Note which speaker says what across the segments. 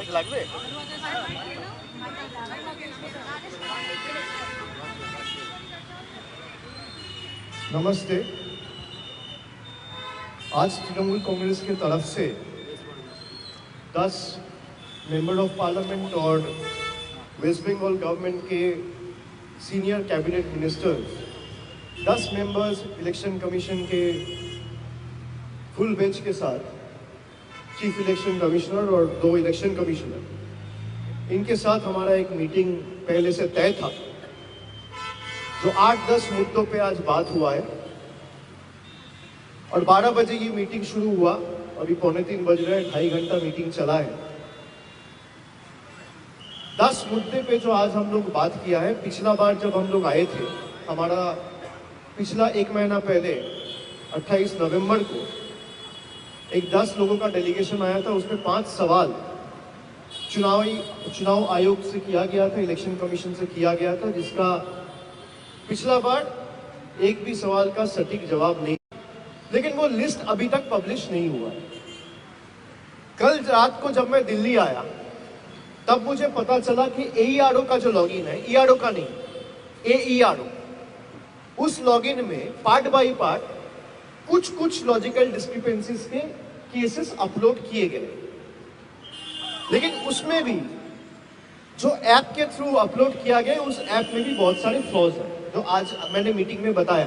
Speaker 1: Mic লাগবে?
Speaker 2: नमस्ते। आज तृणमूल कांग्रेस की तरफ से 10 मेंबर ऑफ पार्लियामेंट और वेस्ट बंगाल गवर्नमेंट के senior cabinet ministers, 10 members election commission के फुल बेंच के साथ चीफ इलेक्शन कमिश्नर और 2 इलेक्शन कमिश्नर, इनके साथ हमारा एक मीटिंग पहले से तय था, जो 8-10 मुद्दों पे आज बात हुआ है। और 12 बजे ये मीटिंग शुरू हुआ, अभी 2:45 बज रहे हैं, 2.5 घंटा मीटिंग चला है। 10 मुद्दे पे जो आज हम लोग बात किया है, पिछला बार जब हम लोग आए थे, हमारा पिछला 1 महीना पहले 28 नवंबर को एक 10 लोगों का डेलीगेशन आया था। उसमें 5 सवाल चुनाव आयोग से किया गया था, इलेक्शन कमीशन से किया गया था, जिसका पिछला बार एक भी सवाल का सटीक जवाब नहीं, लेकिन वो लिस्ट अभी तक पब्लिश नहीं हुआ है। कल रात को जब मैं दिल्ली आया, तब मुझे पता चला कि AERO का जो लॉगिन है, ERO का नहीं, AERO, उस लॉगिन में पार्ट बाय पार्ट कुछ लॉजिकल डिस्क्रिपेंसीज के केसेस अपलोड किए गए, लेकिन उसमें भी जो ऐप के थ्रू अपलोड किया गया, उस ऐप में भी बहुत सारे फ्लॉज हैं, जो आज मैंने मीटिंग में बताया।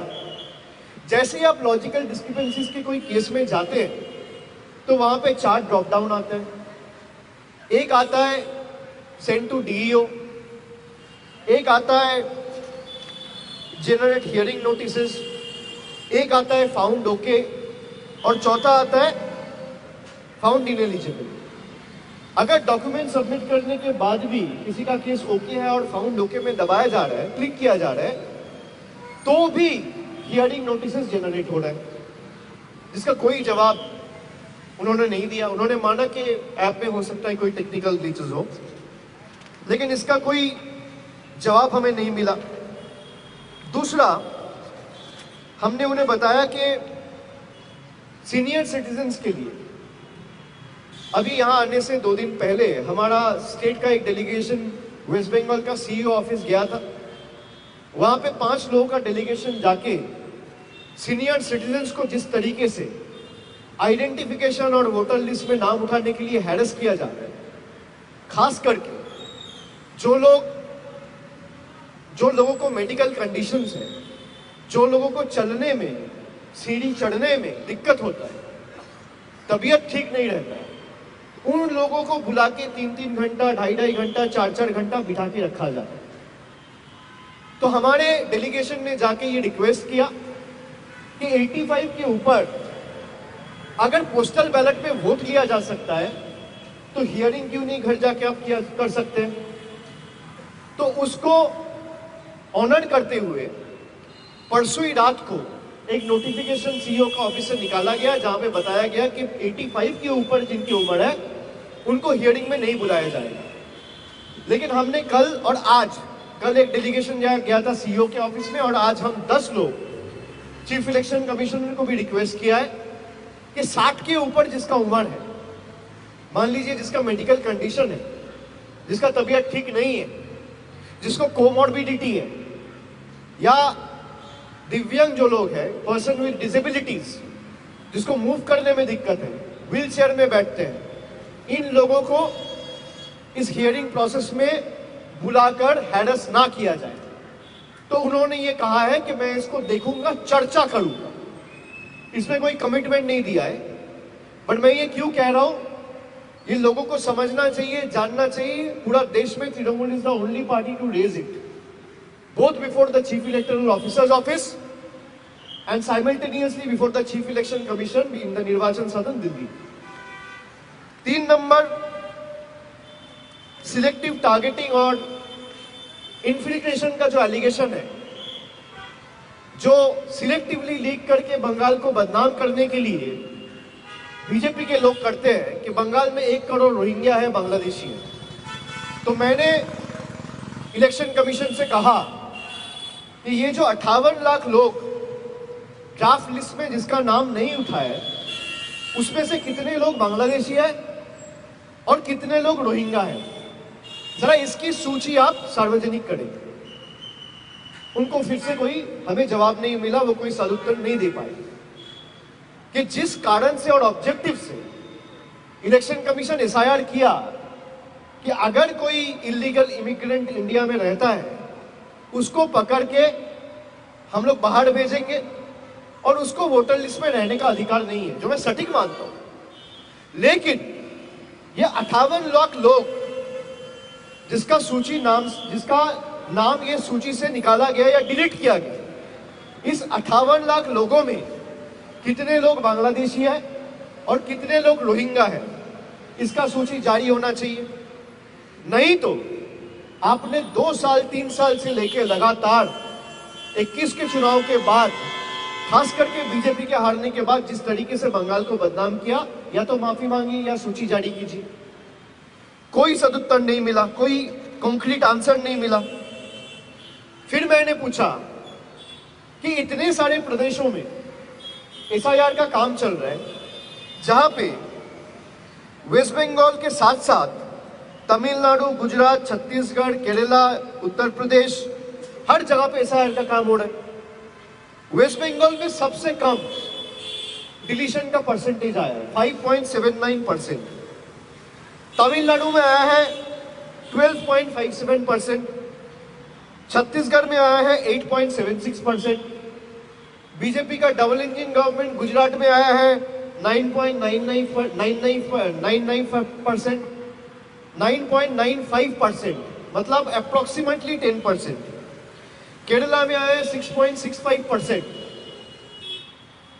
Speaker 2: जैसे ही आप लॉजिकल डिस्क्रिपेंसीज के कोई केस में जाते हैं, तो वहां पे 4 ड्रॉप डाउन आते हैं। एक आता है सेंड टू DEO, एक आता है जेनरेट हियरिंग नोटिसेस, एक आता है फाउंड ओके, और चौथा आता है फाउंड इनएलिजिबल। अगर डॉक्यूमेंट सबमिट करने के बाद भी किसी का केस ओके है और फाउंड ओके में दबाया जा रहा है, क्लिक किया जा रहा है, तो भी हियरिंग नोटिसेस जनरेट हो रहा है, जिसका कोई जवाब उन्होंने नहीं दिया। उन्होंने माना कि ऐप में हो सकता है कोई टेक्निकल ग्लिचेस हो, लेकिन इसका कोई जवाब हमें नहीं मिला। दूसरा, हमने उन्हें बताया कि सीनियर सिटीजन्स के लिए अभी यहाँ आने से 2 दिन पहले हमारा स्टेट का एक डेलीगेशन वेस्ट बंगाल का CEO ऑफिस गया था। वहां पे 5 लोगों का डेलीगेशन जाके सीनियर सिटीजन्स को जिस तरीके से आइडेंटिफिकेशन और वोटर लिस्ट में नाम उठाने के लिए हैरेस किया जा रहा है, खास करके जो लोगों को मेडिकल कंडीशंस है, जो लोगों को चलने में, सीढ़ी चढ़ने में दिक्कत होता है, तबीयत ठीक नहीं रहता है, उन लोगों को बुला के 3-3 घंटा, 2.5 घंटा, 4-4 घंटा बिठा के रखा जाता है। तो हमारे डेलीगेशन ने जाके ये रिक्वेस्ट किया कि 85 के ऊपर अगर पोस्टल बैलेट पे वोट लिया जा सकता है, तो हियरिंग क्यों नहीं घर जाके आप कर सकते हैं। तो उसको ऑनर करते हुए परसों ही रात को एक नोटिफिकेशन CEO का ऑफिस से निकाला गया, जहां पे बताया गया कि 85 के ऊपर जिनकी उम्र है, उनको हियरिंग में नहीं बुलाया जाएगा। लेकिन हमने कल एक डेलीगेशन गया था CEO के ऑफिस में, और आज हम 10 लोग चीफ इलेक्शन कमिश्नर को भी रिक्वेस्ट किया है कि 60 के ऊपर जिसका उम्र है, मान लीजिए जिसका मेडिकल कंडीशन है, जिसका तबीयत ठीक नहीं है, जिसको कोमॉर्बिडिटी है, या दिव्यांग जो लोग हैं, पर्सन विद डिसेबिलिटीज, जिसको मूव करने में दिक्कत है, व्हील चेयर में बैठते हैं, इन लोगों को इस हियरिंग प्रोसेस में बुलाकर हैरेस ना किया जाए। तो उन्होंने ये कहा है कि मैं इसको देखूंगा, चर्चा करूंगा। इसमें कोई कमिटमेंट नहीं दिया है, बट मैं ये क्यों कह रहा हूं, इन लोगों को समझना चाहिए, जानना चाहिए, पूरा देश में Trinamool is the only party to raise it, both before the Chief Electoral Officer's office and simultaneously before the Chief Election Commission in the Nirvachan Sadan, Delhi. 3 number, selective targeting और इन्फिल्ट्रेशन का जो एलिगेशन है, जो selectively leak करके बंगाल को बदनाम करने के लिए बीजेपी के लोग करते हैं कि बंगाल में 1 करोड़ रोहिंग्या है, बांग्लादेशी है। तो मैंने इलेक्शन कमीशन से कहा कि ये जो 58 लाख लोग ड्राफ्ट लिस्ट में जिसका नाम नहीं उठा है, उसमें से कितने लोग बांग्लादेशी है और कितने लोग रोहिंग्या हैं, जरा इसकी सूची आप सार्वजनिक करें। उनको फिर से कोई हमें जवाब नहीं मिला, वो कोई सदुत्तर नहीं दे पाए कि जिस कारण से और ऑब्जेक्टिव से इलेक्शन कमीशन एसआईआर किया कि अगर कोई इलीगल इमिग्रेंट इंडिया में रहता है उसको पकड़ के हम लोग बाहर भेजेंगे और उसको वोटर लिस्ट में रहने का अधिकार नहीं है, जो मैं सटीक मानता हूं। लेकिन ये 58 लाख लोग जिसका नाम ये सूची से निकाला गया या डिलीट किया गया, इस 58 लाख लोगों में कितने लोग बांग्लादेशी हैं और कितने लोग रोहिंग्या हैं, इसका सूची जारी होना चाहिए। नहीं तो आपने 2 साल 3 साल से लेकर लगातार 21 के चुनाव के बाद, खास करके बीजेपी के हारने के बाद जिस तरीके से बंगाल को बदनाम किया, या तो माफी मांगी या सूची जारी कीजिए। कोई सदुत्तर नहीं मिला, कोई कॉन्क्रीट आंसर नहीं मिला। फिर मैंने पूछा कि इतने सारे प्रदेशों में एसआईआर का काम चल रहा है, जहां पे वेस्ट बंगाल के साथ साथ तमिलनाडु, गुजरात, छत्तीसगढ़, केरला, उत्तर प्रदेश, हर जगह पे एसआईआर का काम हो रहा है। वेस्ट बंगाल में सबसे कम डिलीशन का परसेंटेज आया है 5.79%। तमिलनाडु में आया है 12.57%, छत्तीसगढ़ में आया है 8.76%, बीजेपी का डबल इंजन गवर्नमेंट गुजरात में आया है 9.95%, 9.95%, मतलब अप्रोक्सीमेटली 10%। केरला में आया है 6.65%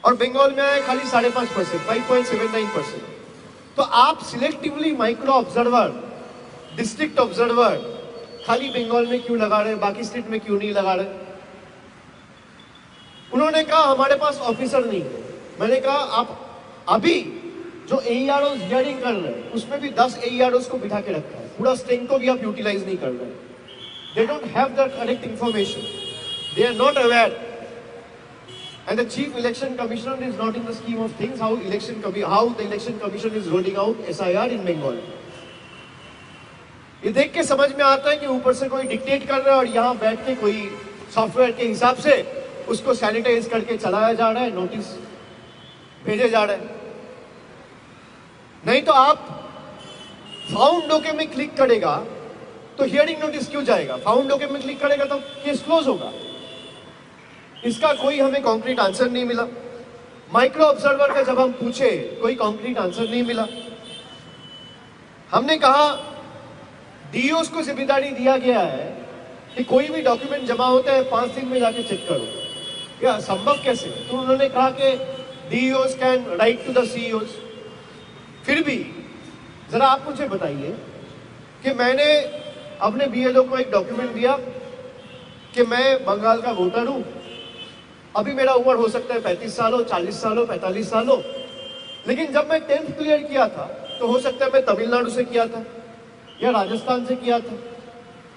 Speaker 2: और बंगाल में आया है खाली 5.5%, 5.79%। तो आप selectively micro observer, district observer खाली बंगाल में क्यों लगा रहे हैं, बाकी स्टेट में क्यों नहीं लगा रहे? उन्होंने कहा हमारे पास ऑफिसर नहीं है। मैंने कहा आप अभी जो एईआरओ हियरिंग कर रहे हैं उसमें भी 10 एईआरओ को बिठा के रखा है, पूरा स्ट्रेंथ को भी आप यूटिलाइज नहीं कर रहे हैं। They don't have the correct information. They are not aware. And the Chief Election Commissioner is not in the scheme of things how the Election Commission is rolling out SIR in Bengal. ये देख के समझ में आता है कि ऊपर से कोई डिक्टेट कर रहा है और यहाँ बैठ के कोई सॉफ्टवेयर के हिसाब से उसको सैनिटाइज करके चलाया जा रहा है, नोटिस भेजे जा रहे हैं। नहीं तो आप फाउंड डॉक्यूमेंट में क्लिक करेगा तो हियरिंग नोटिस क्यों जाएगा? फाउंड डॉक्यूमेंट में क्लिक करेगा तो केस क्लोज होगा। इसका कोई हमें कॉन्क्रीट आंसर नहीं मिला। माइक्रो ऑब्जर्वर का जब हम पूछे कोई कॉन्क्रीट आंसर नहीं मिला। हमने कहा डीओस को जिम्मेदारी दिया गया है कि कोई भी डॉक्यूमेंट जमा होता है 5 दिन में जाके चेक करो, या संभव कैसे? तो उन्होंने कहा कि DOs can write to the CEOs. फिर भी जरा आप मुझे बताइए कि मैंने अपने बीएलओ को एक डॉक्यूमेंट दिया कि मैं बंगाल का वोटर हूं, अभी मेरा उम्र हो सकता है 35 साल हो, 40 साल हो, 45 साल हो, लेकिन जब मैं 10th क्लियर किया था तो हो सकता है मैं तमिलनाडु से किया था या राजस्थान से किया था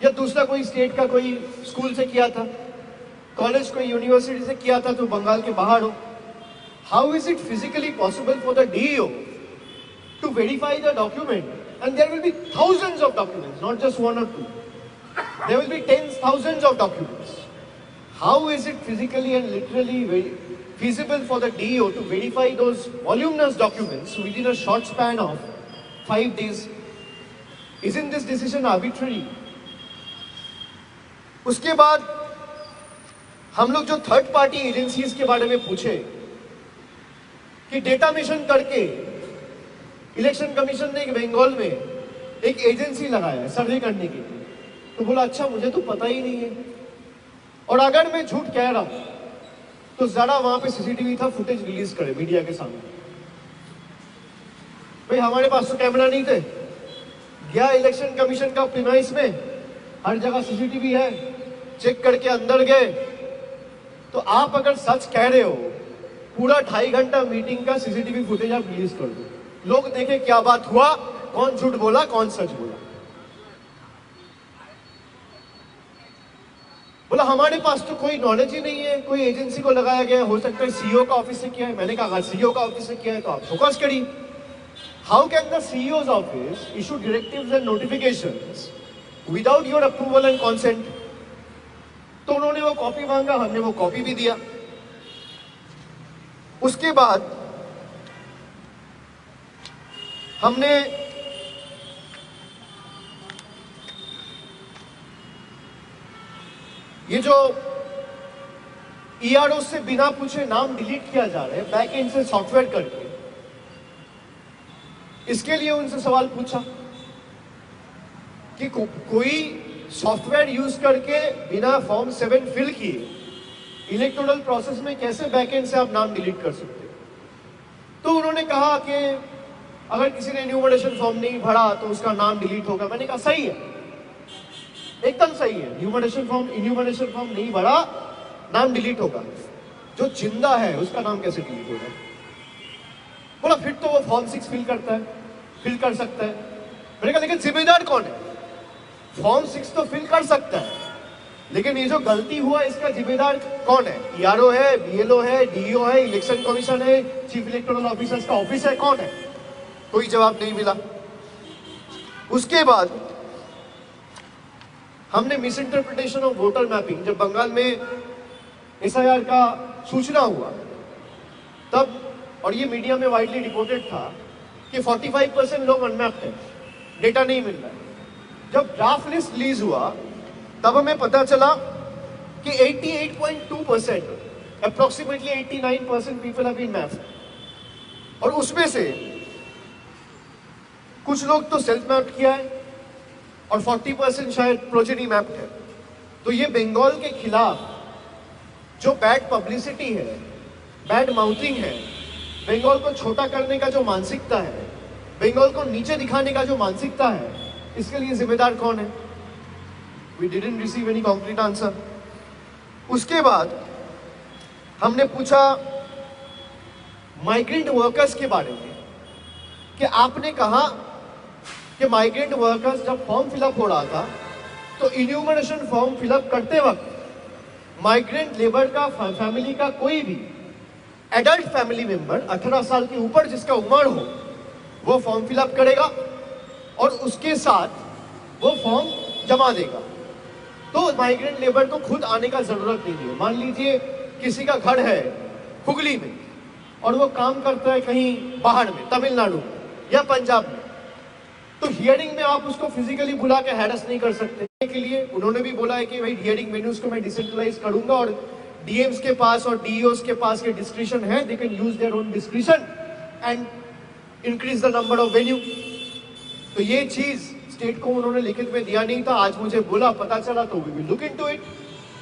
Speaker 2: या दूसरा कोई स्टेट का कोई स्कूल से किया था, कॉलेज कोई यूनिवर्सिटी से किया था, तो बंगाल के बाहर हो। How is it physically possible for the DEO to verify the document? And there will be thousands of documents, not just 1 or 2. There will be tens, thousands of documents. How is it physically and literally feasible for the DEO to verify those voluminous documents within a short span of 5 days? Isn't this decision arbitrary? उसके बाद हम लोग जो third party agencies के बारे में पूछे कि डेटा मिशन करके इलेक्शन कमीशन ने बंगाल में एक एजेंसी लगाया है सर्वे करने के लिए, तो बोला अच्छा मुझे तो पता ही नहीं है। और अगर मैं झूठ कह रहा हूं तो जरा वहां पे सीसीटीवी था, फुटेज रिलीज करे मीडिया के सामने। भाई हमारे पास तो कैमरा नहीं थे, गया इलेक्शन कमीशन का प्रीमाइस में, हर जगह सीसीटीवी है, चेक करके अंदर गए। तो आप अगर सच कह रहे हो, पूरा 2.5 घंटा मीटिंग का सीसीटीवी फुटेज आप रिलीज कर दो, लोग देखे क्या बात हुआ, कौन झूठ बोला कौन सच बोला। बोला हमारे पास तो कोई नॉलेज ही नहीं है, कोई एजेंसी को लगाया गया, हो सकता है सीईओ का ऑफिस से किया है। मैंने कहा अगर सीईओ का ऑफिस से किया है तो आप फोकस करिए। How can the CEO's office issue directives and notifications without your approval and consent? तो उन्होंने वो कॉपी मांगा, हमने वो कॉपी भी दिया। उसके बाद हमने ये जो ERO से बिना पूछे नाम डिलीट किया जा रहा है बैक एंड से सॉफ्टवेयर करके, इसके लिए उनसे सवाल पूछा कि कोई सॉफ्टवेयर यूज करके बिना फॉर्म 7 फिल किए इलेक्टोरल प्रोसेस में कैसे बैक एंड से आप नाम डिलीट कर सकते? तो उन्होंने कहा कि अगर किसी ने इन्यूमरेशन फॉर्म नहीं भरा तो उसका नाम डिलीट होगा। मैंने कहा सही है, एकदम सही है। इन्यूमरेशन फॉर्म नहीं भरा, नाम डिलीट होगा। जो जिंदा है उसका नाम कैसे डिलीट होगा? बोला फिर तो वो फॉर्म 6 फिल कर सकता है। मैंने कहा लेकिन जिम्मेदार कौन है? फॉर्म 6 तो फिल कर सकता है, लेकिन ये जो गलती हुआ इसका जिम्मेदार कौन है? ERO है, BLO है, DEO है, इलेक्शन कमीशन है, चीफ इलेक्टोरल ऑफिसर्स का ऑफिस है, कौन है? कोई जवाब नहीं मिला। उसके बाद हमने miss interpretation of voter mapping, जब बंगाल में SIR का सूचना हुआ तब, और ये मीडिया में वाइडली रिपोर्टेड था कि 45% लोग अनमैप्ड हैं, डेटा नहीं मिल रहा है। जब ड्राफ्ट लिस्ट रिलीज हुआ तब हमें पता चला कि 88.2%, approximately 89% people have been mapped, और उसमें से कुछ लोग तो सेल्फ मैप्ड किया है और 40% शायद प्रोजेनी मैप्ड है। तो ये बंगाल के खिलाफ जो बैड पब्लिसिटी है, बैड माउथिंग है, बंगाल को छोटा करने का जो मानसिकता है, बंगाल को नीचे दिखाने का जो मानसिकता है, इसके लिए जिम्मेदार कौन है? We didn't receive any concrete answer. उसके बाद हमने पूछा माइग्रेंट वर्कर्स के बारे में कि आपने कहा कि माइग्रेंट वर्कर्स जब फॉर्म फिलअप हो रहा था तो इन्यूमरेशन फॉर्म फिलअप करते वक्त माइग्रेंट लेबर का फैमिली का कोई भी एडल्ट फैमिली मेंबर 18 साल के ऊपर जिसका उम्र हो वो फॉर्म फिलअप करेगा और उसके साथ वो फॉर्म जमा देगा। तो माइग्रेंट लेबर को खुद आने का जरूरत नहीं है। मान लीजिए किसी का घर है हुगली में और वो काम करता है कहीं बाहर में, तमिलनाडु या पंजाब में, तो हियरिंग में आप उसको फिजिकली बुला के हैरेस नहीं कर सकते। के लिए उन्होंने भी बोला है कि भाई हियरिंग वेन्यूज को मैं डिसेंट्रलाइज करूंगा और DMs के पास और DEOs के पास के डिस्क्रिप्शन है, they can use their own description and increase the number of venue. तो ये चीज स्टेट को उन्होंने लिखित में दिया नहीं था, आज मुझे बोला, पता चला, तो we will look into it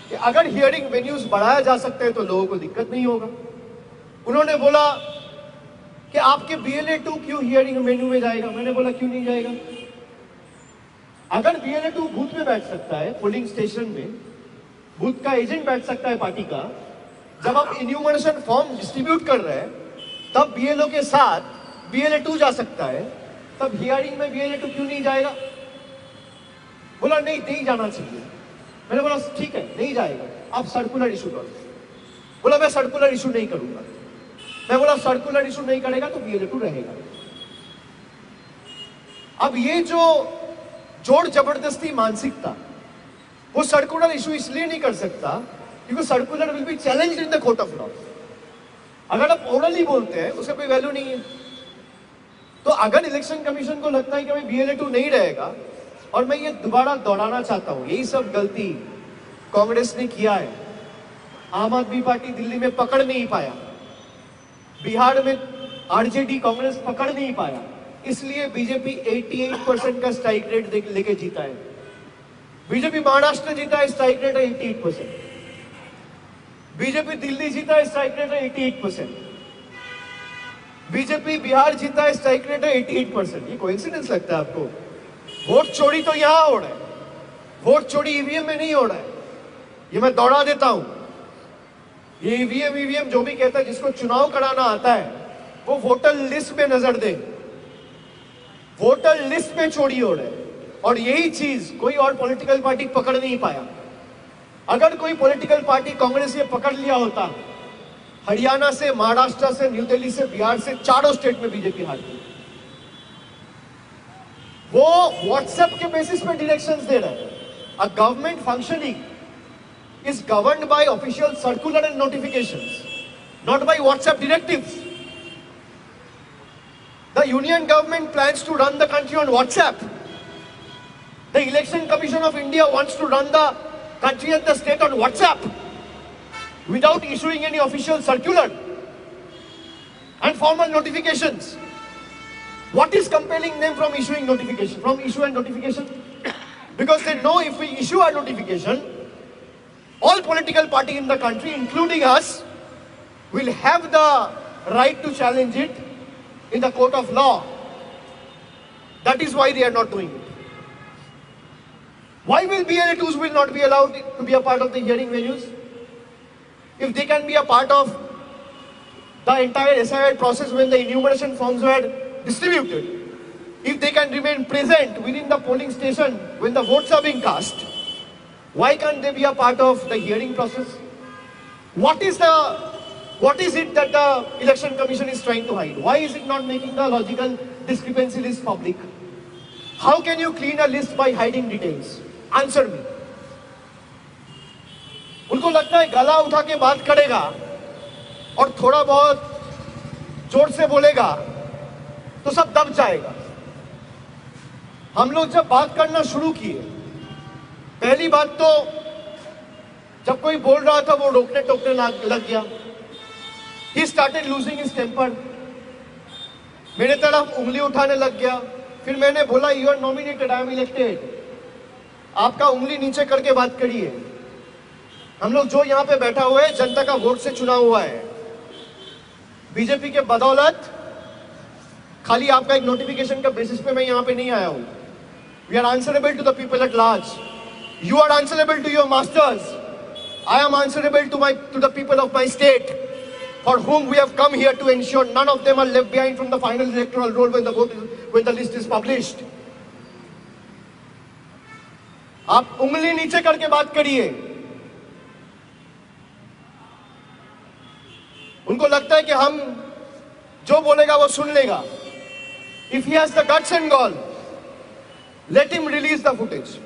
Speaker 2: कि अगर हियरिंग वेन्यूज बढ़ाया जा सकते हैं तो लोगों को दिक्कत नहीं होगा। उन्होंने बोला कि आपके BLA 2 क्यों हियरिंग वेन्यू में जाएगा? मैंने बोला क्यों नहीं जाएगा? अगर BLA 2 बूथ में बैठ सकता है, पोलिंग स्टेशन में बूथ का एजेंट बैठ सकता है पार्टी का, जब आप इन्यूमरेशन फॉर्म डिस्ट्रीब्यूट कर रहे हैं तब BLO के साथ BLA 2 जा सकता है, तब हियरिंग में BLA 2 क्यों नहीं जाएगा? बोला नहीं जाना चाहिए। मैंने बोला ठीक है नहीं जाएगा, आप सर्कुलर इशू करो। बोला मैं सर्कुलर इशू नहीं करूंगा। मैं बोला सर्कुलर इशू नहीं करेगा तो BLA 2 रहेगा। अब ये जो जोर जबरदस्ती मानसिकता, वो सर्कुलर इशू इसलिए नहीं कर सकता क्योंकि circular will be challenged in the court of law. अगर आप ओरली बोलते हैं उसका कोई वैल्यू नहीं है। तो अगर इलेक्शन कमीशन को लगता है कि भाई BLA 2 नहीं रहेगा, और मैं ये दोबारा दोहराना चाहता हूं, यही सब गलती कांग्रेस ने किया है। आम आदमी पार्टी दिल्ली में पकड़ नहीं पाया, बिहार में RJD कांग्रेस पकड़ नहीं पाया, इसलिए बीजेपी 88% का स्ट्राइक रेट लेके जीता है। बीजेपी महाराष्ट्र जीता है, स्ट्राइक रेट है 88%। बीजेपी दिल्ली जीता है, स्ट्राइक रेट है 88%। बीजेपी बिहार जीता है, स्ट्राइक रेट है 88%। ये कोइंसिडेंस लगता है आपको? वोट चोरी तो यहां हो रहा है, वोट चोरी EVM में नहीं हो रहा है। ये मैं दोहरा देता हूं, ये EVM जो भी कहता है जिसको चुनाव कराना आता है वो वोटर लिस्ट में नजर दे, वोटर लिस्ट में चोरी हो रहा है। और यही चीज कोई और पॉलिटिकल पार्टी पकड़ नहीं पाया। अगर कोई पॉलिटिकल पार्टी कांग्रेस ये पकड़ लिया होता, हरियाणा से, महाराष्ट्र से, न्यू दिल्ली से, बिहार से, चारों स्टेट में बीजेपी हारती। वो व्हाट्सएप के बेसिस पे डायरेक्शंस दे रहे हैं. A government functioning is governed by official circular and notifications, not by WhatsApp directives. The Union government plans to run the country on WhatsApp. The Election Commission of India wants to run the country and the state on WhatsApp without issuing any official circular and formal notifications. What is compelling them from issuing notification, from issue and notification? Because they know if we issue a notification, all political parties in the country, including us, will have the right to challenge it in the court of law. That is why they are not doing it. Why will BLA2s will not be allowed to be a part of the hearing venues? If they can be a part of the entire SIR process when the enumeration forms were distributed, if they can remain present within the polling station when the votes are being cast, why can't they be a part of the hearing process? What is it that the Election Commission is trying to hide? Why is it not making the logical discrepancy list public? How can you clean a list by hiding details? Answer me. उनको लगता है गला उठा के बात करेगा और थोड़ा बहुत जोर से बोलेगा तो सब दब जाएगा. हम लोग जब बात करना शुरू किए, पहली बात तो जब कोई बोल रहा था वो रोकने टोकने लग गया. He started losing his temper. मेरे तरफ उंगली उठाने लग गया. फिर मैंने बोला, you are nominated, I am elected. आपका उंगली नीचे करके बात करिए. हम लोग जो यहाँ पे बैठा हुआ है जनता का वोट से चुना हुआ है. बीजेपी के बदौलत खाली आपका एक नोटिफिकेशन का बेसिस पे मैं यहाँ पे नहीं आया हूँ. We are answerable to the people at large. You are answerable to your masters. I am answerable to the people of my state, for whom we have come here to ensure none of them are left behind from the final electoral roll when the list is published. आप उंगली नीचे करके बात करिए. उनको लगता है कि हम जो बोलेगा वो सुन लेगा. If he has the guts and gall, let him release the footage.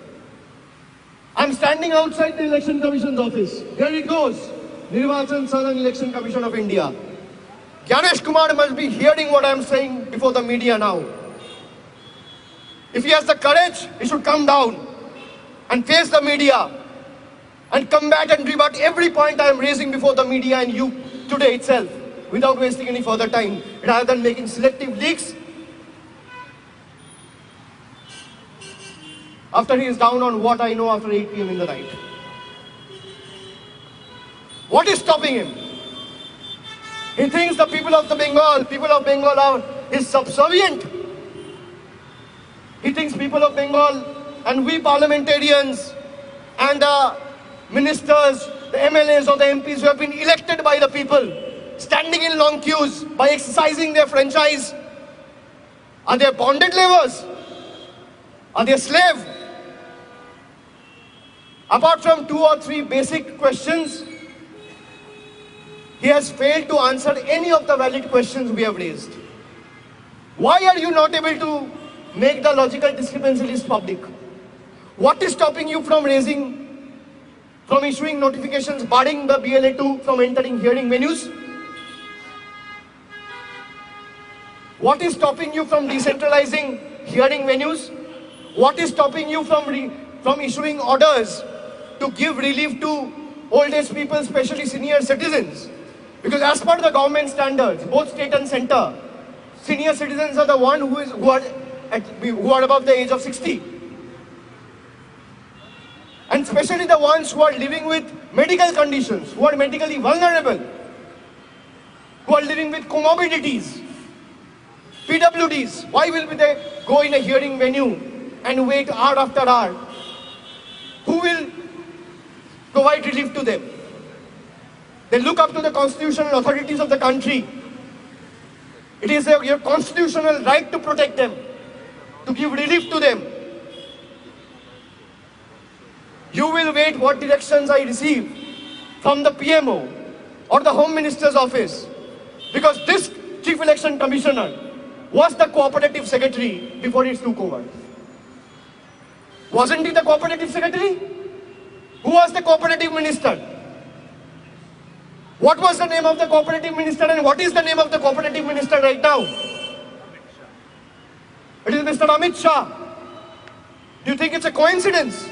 Speaker 2: I'm standing outside the Election Commission's office. There it goes. Nirvachan Southern Election Commission of India. Gyanesh Kumar must be hearing what I'm saying before the media now. If he has the courage, he should come down and face the media and come back and rebut every point I am raising before the media and you today itself, without wasting any further time, rather than making selective leaks. After he is down on what I know after 8 p.m. in the night. What is stopping him? He thinks the people of Bengal are his subservient. He thinks people of Bengal and we parliamentarians and the ministers, the MLAs or the MPs who have been elected by the people, standing in long queues by exercising their franchise, are they bonded laborers? Are they slaves? Apart from 2 or 3 basic questions, he has failed to answer any of the valid questions we have raised. Why are you not able to make the logical discrepancy list public? What is stopping you from issuing notifications barring the BLA2 from entering hearing venues? What is stopping you from decentralizing hearing venues? What is stopping you from issuing orders to give relief to old age people, especially senior citizens? Because as per the government standards, both state and center, senior citizens are the ones who are above the age of 60. And especially the ones who are living with medical conditions, who are medically vulnerable, who are living with comorbidities, PWDs. Why will they go in a hearing venue and wait hour after hour? Who will provide relief to them? They look up to the constitutional authorities of the country. It is your constitutional right to protect them, to give relief to them. You will wait what directions I receive from the PMO or the Home Minister's office, because this Chief Election Commissioner was the cooperative secretary before it took over. Wasn't he the cooperative secretary? Who was the cooperative minister? What was the name of the cooperative minister and what is the name of the cooperative minister right now? It is Mr. Amit Shah. Do you think it's a coincidence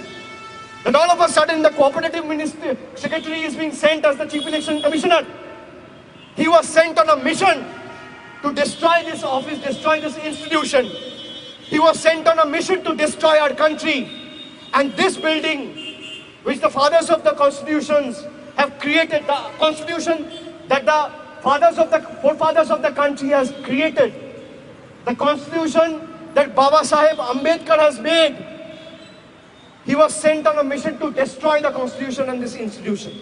Speaker 2: that all of a sudden the cooperative minister secretary is being sent as the chief election commissioner? He was sent on a mission to destroy this office, destroy this institution. He was sent on a mission to destroy our country. And this building, which the fathers of the constitutions have created, the constitution that the forefathers of the country has created, the constitution that Baba Saheb Ambedkar has made, he was sent on a mission to destroy the constitution and this institution.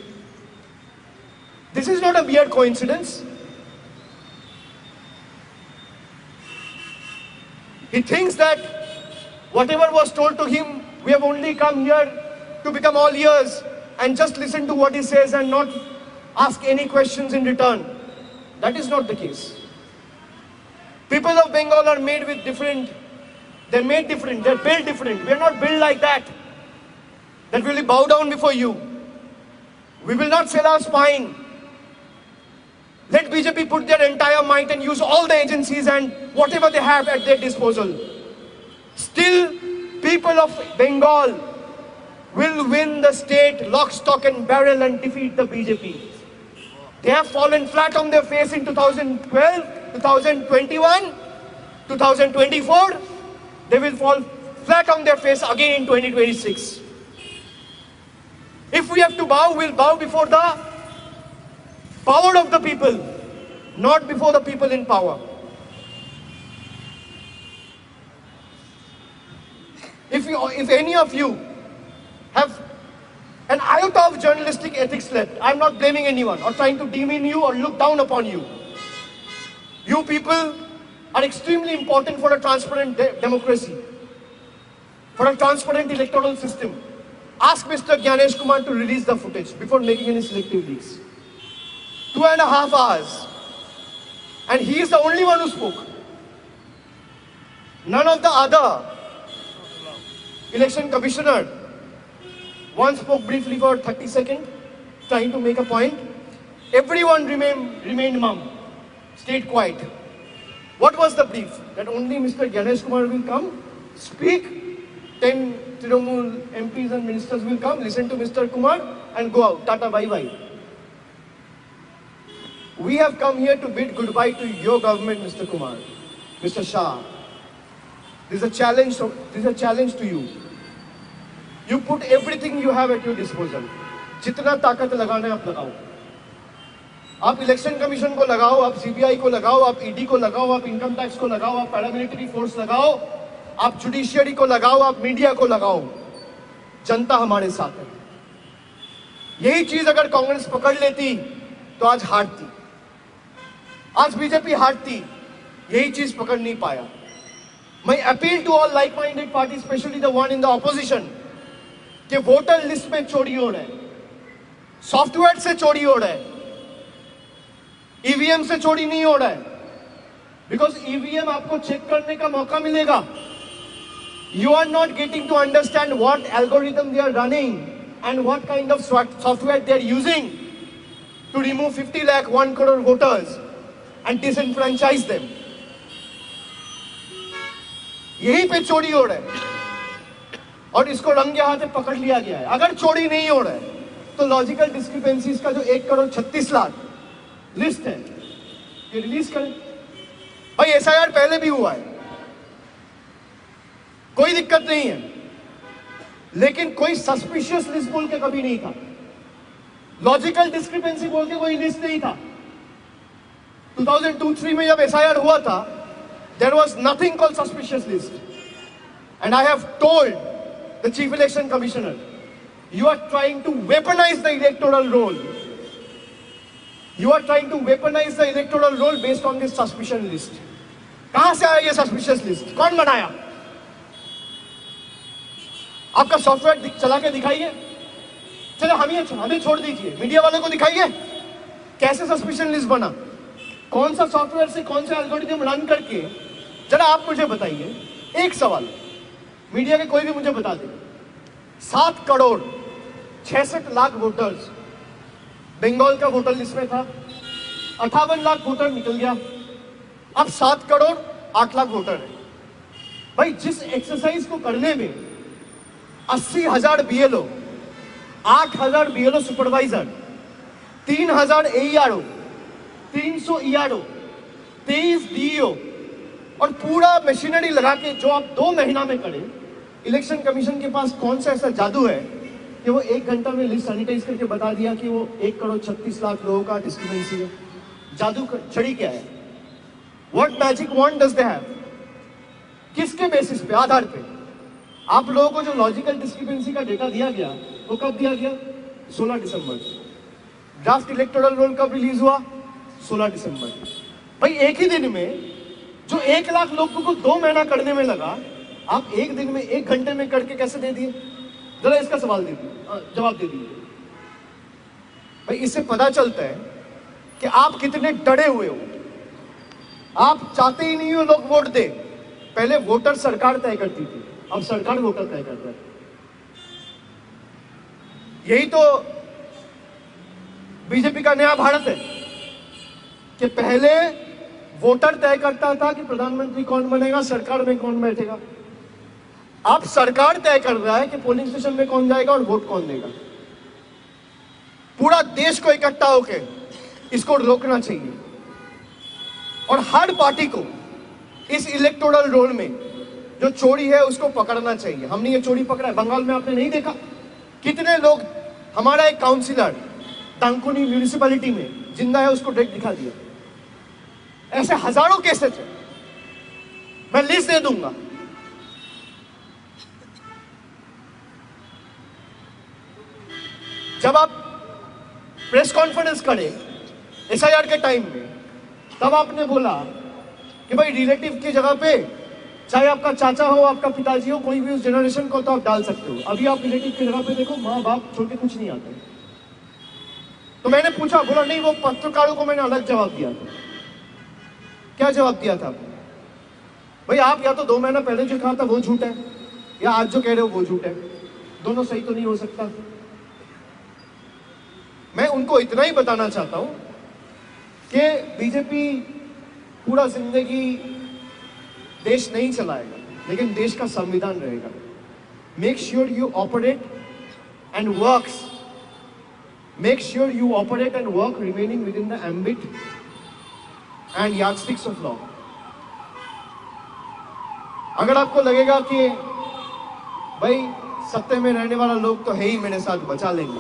Speaker 2: This is not a mere coincidence. He thinks that whatever was told to him, we have only come here to become all ears and just listen to what he says and not ask any questions in return. That is not the case. People of Bengal are made with different, they're made different, they're built different. We're not built like that. That we will bow down before you. We will not sell our spine. Let BJP put their entire might and use all the agencies and whatever they have at their disposal. Still, people of Bengal will win the state lock, stock and barrel and defeat the BJP. They have fallen flat on their face in 2012, 2021, 2024. They will fall flat on their face again in 2026. If we have to bow, we'll bow before the power of the people, not before the people in power. If any of you have an iota of journalistic ethics left, I'm not blaming anyone or trying to demean you or look down upon you. You people are extremely important for a transparent democracy, for a transparent electoral system. Ask Mr. Gyanesh Kumar to release the footage before making any selective leaks. 2.5 hours. And he is the only one who spoke. None of the other election commissioner. One spoke briefly for 30 seconds, trying to make a point. Everyone remained mum, stayed quiet. What was the brief? That only Mr. Gyanesh Kumar will come, speak, 10 Trinamool MPs and ministers will come, listen to Mr. Kumar and go out. Tata, bye-bye. We have come here to bid goodbye to your government, Mr. Kumar, Mr. Shah. This is a challenge to you. You put everything you have at your disposal. जितना ताकत लगाना है आप लगाओ. आप election commission को लगाओ, आप सीबीआई को लगाओ, आप ईडी को लगाओ, आप इनकम टैक्स को लगाओ, आप पैरामिलिट्री फोर्स लगाओ, आप जुडिशियरी को लगाओ, आप मीडिया को लगाओ. जनता हमारे साथ है. यही चीज अगर कांग्रेस पकड़ लेती तो आज हारती. आज बीजेपी हारती. यही चीज पकड़ नहीं पाया. मैं appeal to all like minded party, specially the one in the opposition, कि वोटर लिस्ट में चोरी हो रहा है, सॉफ्टवेयर से चोरी हो रहा है, ईवीएम से चोरी नहीं हो रहा है. बिकॉज ईवीएम आपको चेक करने का मौका मिलेगा. You are not getting to understand what algorithm they are running and what kind of software they are using to remove 50 lakh, 1 crore voters and disenfranchise them. यहीं पे चोरी हो रहा है और इसको रंगे हाथ में पकड़ लिया गया है. अगर चोरी नहीं हो रहा है तो लॉजिकल डिस्क्रिपेंसीज का जो 1,36,00,000 लिस्ट है ये रिलीज करें. भाई एसआईआर पहले भी हुआ है, कोई दिक्कत नहीं है, लेकिन कोई सस्पिशियस लिस्ट बोल के कभी नहीं था. लॉजिकल डिस्क्रिपेंसी बोल के कोई लिस्ट नहीं था. 2002-03 में जब एसआईआर हुआ था, there was nothing called suspicious list. And I have told the Chief Election Commissioner, you are trying to weaponize the electoral roll. You are trying to weaponize the electoral roll based on this suspicion list. कहां से आया ये suspicious list? कौन बनाया? आपका software चला के दिखाइए. चलो हमें छोड़ दीजिए, मीडिया वालों को दिखाइए कैसे सस्पिशन लिस्ट बना, कौन सा सॉफ्टवेयर से कौन सा एल्गोरिथम रन करके. जरा आप मुझे बताइए, एक सवाल, मीडिया के कोई भी मुझे बता दे, 7 करोड़ 66 लाख वोटर्स बंगाल का वोटर लिस्ट में था, 58 लाख वोटर निकल गया, अब 7 करोड़ 8 लाख वोटर है। भाई जिस एक्सरसाइज को करने में 80,000 BLO, 8,000 BLO supervisor, 3,000 AERO, 300 ERO, 23 DEO और पूरा मशीनरी लगा के जो आप 2 महीना में करें, इलेक्शन कमीशन के पास कौन सा ऐसा जादू है कि वो 1 घंटा में लिस्ट सैनिटाइज करके बता दिया कि वो 1 करोड़ 36 लाख लोगों का डिस्क्रिमिनेंसी है? जादू छड़ी क्या है? What magic wand does they have? किसके बेसिस पे, आधार पे? आप लोगों को जो लॉजिकल डिस्क्रिपेंसी का डेटा दिया गया वो कब दिया गया? 16 दिसंबर। ड्राफ्ट इलेक्टोरल रोल कब रिलीज हुआ? 16 दिसंबर। भाई एक ही दिन में जो 1 लाख लोगों को 2 महीना करने में लगा, आप एक दिन में 1 घंटे में करके कैसे दे दिए? जरा इसका सवाल दे दीजिए, जवाब दे दीजिए। भाई इससे पता चलता है कि आप कितने डरे हुए हो। आप चाहते ही नहीं हो लोग वोट दे। पहले वोटर सरकार तय करती थी, अब सरकार वोटर तय करता है। यही तो बीजेपी का नया भारत है कि पहले वोटर तय करता था कि प्रधानमंत्री कौन बनेगा, सरकार में कौन बैठेगा। अब सरकार तय कर रहा है कि पोलिंग स्टेशन में कौन जाएगा और वोट कौन देगा। पूरा देश को इकट्ठा होकर इसको रोकना चाहिए और हर पार्टी को इस इलेक्टोरल रोल में जो चोरी है उसको पकड़ना चाहिए। हमने ये चोरी पकड़ा है। बंगाल में आपने नहीं देखा कितने लोग, हमारा एक काउंसिलर तांकुनी म्यूनिसिपैलिटी में जिंदा है, उसको डेट दिखा दिया। ऐसे हजारों केसेस है, मैं लिस्ट दे दूंगा। जब आप प्रेस कॉन्फ्रेंस करें SIR के टाइम में, तब आपने बोला कि भाई रिलेटिव की जगह पे चाहे आपका चाचा हो, आपका पिताजी हो, कोई भी उस जनरेशन को तो आप डाल सकते हो। अभी आप रिलेटिव की जगह पे देखो, माँ बाप छोड़ के कुछ नहीं आते। तो मैंने पूछा, बोला नहीं, वो पत्रकारों को मैंने अलग जवाब दिया था। क्या जवाब दिया था? भाई आप या तो 2 महीना पहले जो कहा था वो झूठ है, या आज जो कह रहे हो वो झूठ है। दोनों सही तो नहीं हो सकता। मैं उनको इतना ही बताना चाहता हूं कि बीजेपी पूरा जिंदगी देश नहीं चलाएगा, लेकिन देश का संविधान रहेगा। Make sure you operate and works, make sure you operate and work remaining within the ambit and yardsticks of law. अगर आपको लगेगा कि भाई सत्ते में रहने वाला लोग तो है ही, मेरे साथ बचा लेंगे,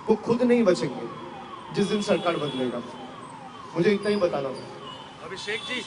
Speaker 2: वो खुद नहीं बचेंगे जिस दिन सरकार बदलेगा। मुझे इतना ही बताना था।
Speaker 1: अभिषेक जी,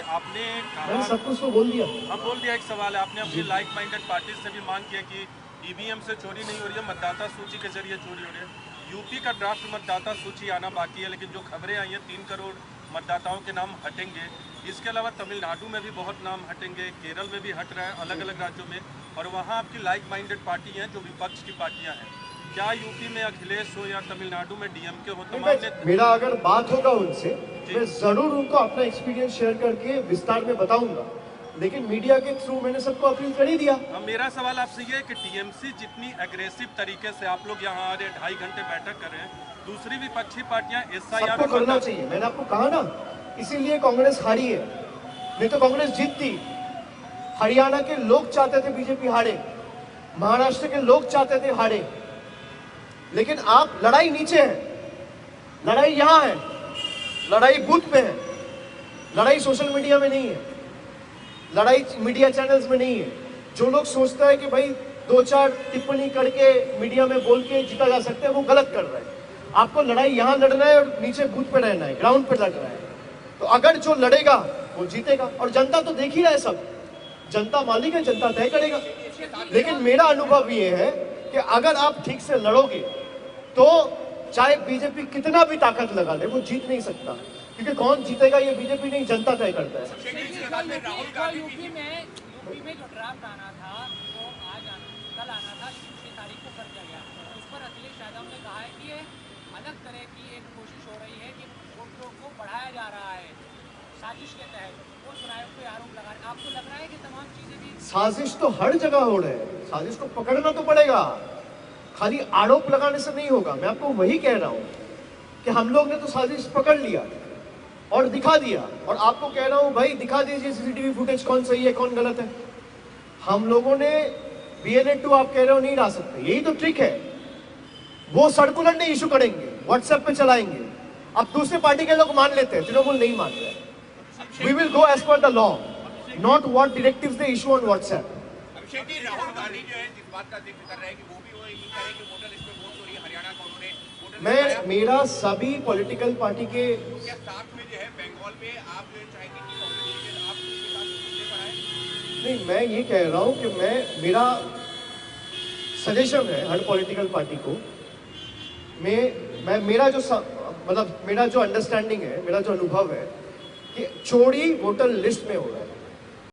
Speaker 1: आपने
Speaker 2: मैंने सब कुछ तो बोल दिया।
Speaker 1: हम बोल दिया। एक सवाल है, आपने अपनी लाइक माइंडेड पार्टी से भी मांग किया कि EVM से चोरी नहीं हो रही है, मतदाता सूची के जरिए चोरी हो रही है। यूपी का ड्राफ्ट मतदाता सूची आना बाकी है, लेकिन जो खबरें आई हैं 3 करोड़ मतदाताओं के नाम हटेंगे। इसके अलावा तमिलनाडु में भी बहुत नाम हटेंगे, केरल में भी हट रहा है, अलग अलग राज्यों में, और वहाँ आपकी लाइक माइंडेड पार्टी हैं जो विपक्ष की पार्टियाँ हैं। क्या यूपी में अखिलेश हो या तमिलनाडु में DMK हो, तमाम
Speaker 2: मेरा अगर बात होगा उनसे, मैं जरूर उनको अपना एक्सपीरियंस शेयर करके विस्तार में बताऊंगा, लेकिन मीडिया के थ्रू मैंने सबको अपील कर ही दिया।
Speaker 1: मेरा सवाल आपसे ये है कि TMC जितनी एग्रेसिव तरीके से आप लोग यहाँ आ रहे, 2.5 घंटे बैठक कर रहे हैं, दूसरी विपक्षी पार्टियां SIR
Speaker 2: सबको करना चाहिए। मैंने आपको कहा ना, इसीलिए कांग्रेस हारी है, नहीं तो कांग्रेस जीतती। हरियाणा के लोग चाहते थे बीजेपी हारे, महाराष्ट्र के लोग चाहते थे हारे, लेकिन आप, लड़ाई नीचे है, लड़ाई यहां है, लड़ाई बूथ पे है, लड़ाई सोशल मीडिया में नहीं है, लड़ाई मीडिया चैनल्स में नहीं है। जो लोग सोचता है कि भाई 2-4 टिप्पणी करके मीडिया में बोल के जीता जा सकता है, वो गलत कर रहा है। आपको लड़ाई यहां लड़ना है और नीचे बूथ पे रहना है, ग्राउंड पे लड़ रहा है। तो अगर जो लड़ेगा वो जीतेगा, और जनता तो देख ही रहा है, सब जनता मालिक है, जनता तय करेगा। लेकिन मेरा अनुभव ये है कि अगर आप ठीक से लड़ोगे तो चाहे बीजेपी कितना भी ताकत लगा ले, वो जीत नहीं सकता, क्योंकि कौन जीतेगा ये बीजेपी नहीं, जनता तय करता है।
Speaker 3: यूपी में जो ड्राफ्ट आना था वो कल आना था, 6 तारीख को कर दिया गया। उस पर अखिलेश यादव ने कहा है कि ये अलग तरह की एक कोशिश हो रही है कि वोटरों को बढ़ाया जा रहा है। साजिश के तहत वो चुनाव पे आरोप लगा रहे हैं। आपको लग रहा है कि तमाम चीजें भी
Speaker 2: साजिश तो हर जगह हो रहे हैं, साजिश को पकड़ना तो पड़ेगा, खाली आरोप लगाने से नहीं होगा। मैं आपको वही कह रहा हूं कि हम लोग ने तो साजिश पकड़ लिया और दिखा दिया, और आपको कह रहा हूं भाई दिखा दीजिए सीसीटीवी फुटेज, कौन सही है कौन गलत है। हम लोगों ने BNA 2 आप कह रहे हो नहीं ला सकते, यही तो ट्रिक है। वो सर्कुलर नहीं इशू करेंगे, व्हाट्सएप पे चलाएंगे। अब दूसरे पार्टी के लोग मान लेते हैं, तृणमूल नहीं मान रहे। We will go as per the law, not what directives they issue on WhatsApp.
Speaker 4: Abhishek ji, Rahul Gandhi जो है जिस बात का जिक्र कर रहे हैं कि वो भी वही करें कि वोटर लिस्ट में वोट चोरी हरियाणा का उन्होंने वोटर
Speaker 2: मैं मेरा सभी पॉलिटिकल पार्टी के,
Speaker 4: क्या साथ में जो है बंगाल में आप जो चाहेंगे कि कांग्रेस आप उसके साथ चीजें बढ़ाएं?
Speaker 2: नहीं मैं ये कह रहा हूं कि मेरा सजेशन है हर पॉलिटिकल पार्टी को, मेरा जो मतलब मेरा जो अंडरस्टैंडिंग है, मेरा जो अनुभव है कि चोरी वोटर लिस्ट में हो रहा है।